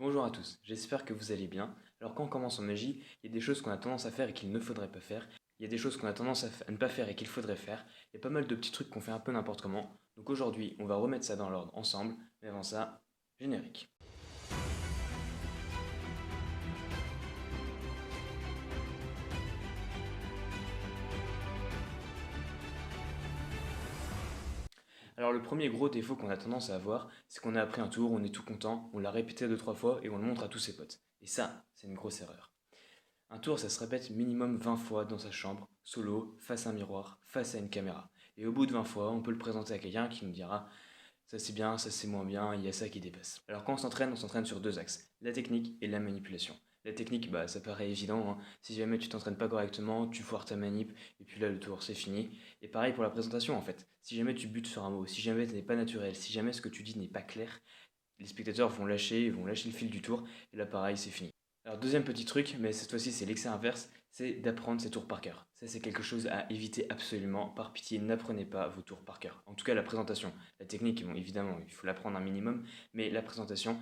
Bonjour à tous, j'espère que vous allez bien. Alors quand on commence en magie, il y a des choses qu'on a tendance à faire et qu'il ne faudrait pas faire. Il y a des choses qu'on a tendance à ne pas faire et qu'il faudrait faire. Il y a pas mal de petits trucs qu'on fait un peu n'importe comment. Donc aujourd'hui, on va remettre ça dans l'ordre ensemble. Mais avant ça, générique. Alors le premier gros défaut qu'on a tendance à avoir, c'est qu'on a appris un tour, on est tout content, on l'a répété 2 3 fois et on le montre à tous ses potes. Et ça, c'est une grosse erreur. Un tour, ça se répète minimum 20 fois dans sa chambre, solo, face à un miroir, face à une caméra. Et au bout de 20 fois, on peut le présenter à quelqu'un qui nous dira ça c'est bien, ça c'est moins bien, il y a ça qui dépasse. Alors quand on s'entraîne sur deux axes, la technique et la manipulation. La technique, bah ça paraît évident, hein. Si jamais tu t'entraînes pas correctement, tu foires ta manip, et puis là le tour c'est fini. Et pareil pour la présentation en fait. Si jamais tu butes sur un mot, si jamais ce n'est pas naturel, si jamais ce que tu dis n'est pas clair, les spectateurs vont lâcher le fil du tour, et là pareil c'est fini. Alors deuxième petit truc, mais cette fois-ci c'est l'excès inverse, c'est d'apprendre ses tours par cœur. Ça c'est quelque chose à éviter absolument. Par pitié, n'apprenez pas vos tours par cœur. En tout cas la présentation. La technique, bon, évidemment, il faut l'apprendre un minimum, mais la présentation,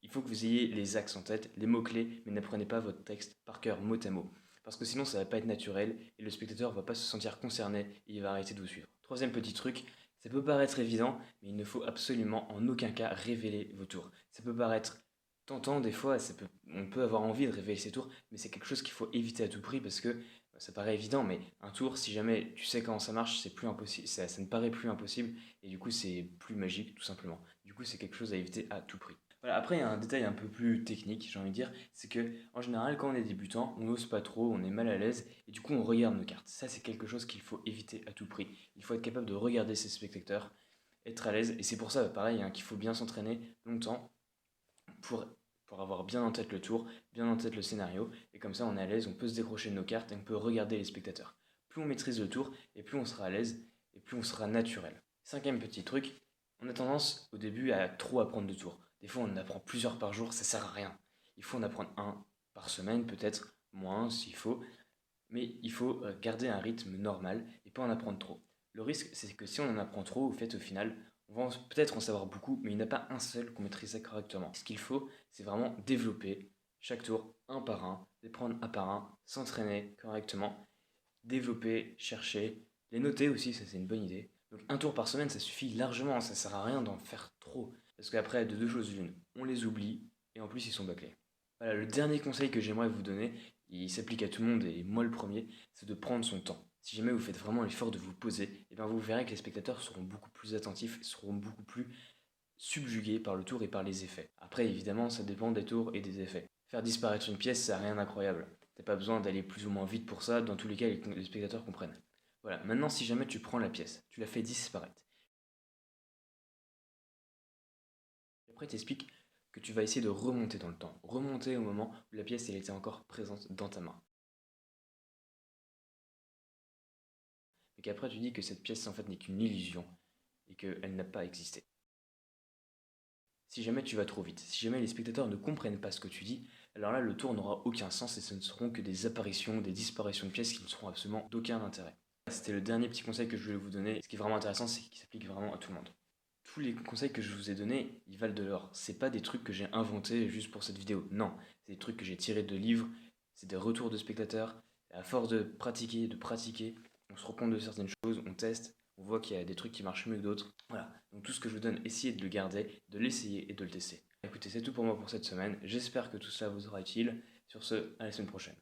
il faut que vous ayez les axes en tête, les mots-clés, mais n'apprenez pas votre texte par cœur, mot à mot. Parce que sinon ça va pas être naturel, et le spectateur va pas se sentir concerné, et il va arrêter de vous suivre. Troisième petit truc, ça peut paraître évident, mais il ne faut absolument en aucun cas révéler vos tours. Ça peut paraître tentant des fois, on peut avoir envie de révéler ses tours, mais c'est quelque chose qu'il faut éviter à tout prix parce que ça paraît évident, mais un tour, si jamais tu sais comment ça marche, c'est plus impossible, ça ne paraît plus impossible, et du coup c'est plus magique tout simplement. Du coup c'est quelque chose à éviter à tout prix. Voilà, après il y a un détail un peu plus technique, j'ai envie de dire, c'est que en général quand on est débutant, on n'ose pas trop, on est mal à l'aise, et du coup on regarde nos cartes. Ça c'est quelque chose qu'il faut éviter à tout prix. Il faut être capable de regarder ses spectateurs, être à l'aise, et c'est pour ça, pareil, hein, qu'il faut bien s'entraîner longtemps pour, pour avoir bien en tête le tour, bien en tête le scénario, et comme ça on est à l'aise, on peut se décrocher de nos cartes et on peut regarder les spectateurs. Plus on maîtrise le tour, et plus on sera à l'aise, et plus on sera naturel. Cinquième petit truc, on a tendance au début à trop apprendre de tours. Des fois on en apprend plusieurs par jour, ça sert à rien. Il faut en apprendre un par semaine, peut-être moins s'il faut, mais il faut garder un rythme normal et pas en apprendre trop. Le risque, c'est que si on en apprend trop, au final, on va peut-être en savoir beaucoup, mais il n'y en a pas un seul qu'on maîtrise ça correctement. Ce qu'il faut, c'est vraiment développer chaque tour un par un, les prendre un par un, s'entraîner correctement, développer, chercher, les noter aussi, ça c'est une bonne idée. Donc un tour par semaine, ça suffit largement, ça sert à rien d'en faire trop. Parce qu'après, de deux choses l'une, on les oublie, et en plus ils sont bâclés. Voilà, le dernier conseil que j'aimerais vous donner, il s'applique à tout le monde et moi le premier, c'est de prendre son temps. Si jamais vous faites vraiment l'effort de vous poser, et bien vous verrez que les spectateurs seront beaucoup plus attentifs, seront beaucoup plus subjugués par le tour et par les effets. Après, évidemment, ça dépend des tours et des effets. Faire disparaître une pièce, ça n'a rien d'incroyable. T'as pas besoin d'aller plus ou moins vite pour ça, dans tous les cas, les spectateurs comprennent. Voilà, maintenant si jamais tu prends la pièce, tu la fais disparaître. Après, t'expliques que tu vas essayer de remonter dans le temps, remonter au moment où la pièce elle était encore présente dans ta main. Et qu'après tu dis que cette pièce en fait n'est qu'une illusion et qu'elle n'a pas existé. Si jamais tu vas trop vite, si jamais les spectateurs ne comprennent pas ce que tu dis, alors là le tour n'aura aucun sens et ce ne seront que des apparitions, des disparitions de pièces qui ne seront absolument d'aucun intérêt. C'était le dernier petit conseil que je voulais vous donner. Ce qui est vraiment intéressant, c'est qu'il s'applique vraiment à tout le monde. Tous les conseils que je vous ai donnés, ils valent de l'or. C'est pas des trucs que j'ai inventés juste pour cette vidéo. Non, c'est des trucs que j'ai tirés de livres, c'est des retours de spectateurs. À force de pratiquer, on se rend compte de certaines choses, on teste, on voit qu'il y a des trucs qui marchent mieux que d'autres. Voilà. Donc tout ce que je vous donne, essayez de le garder, de l'essayer et de le tester. Écoutez, c'est tout pour moi pour cette semaine. J'espère que tout cela vous sera utile. Sur ce, à la semaine prochaine.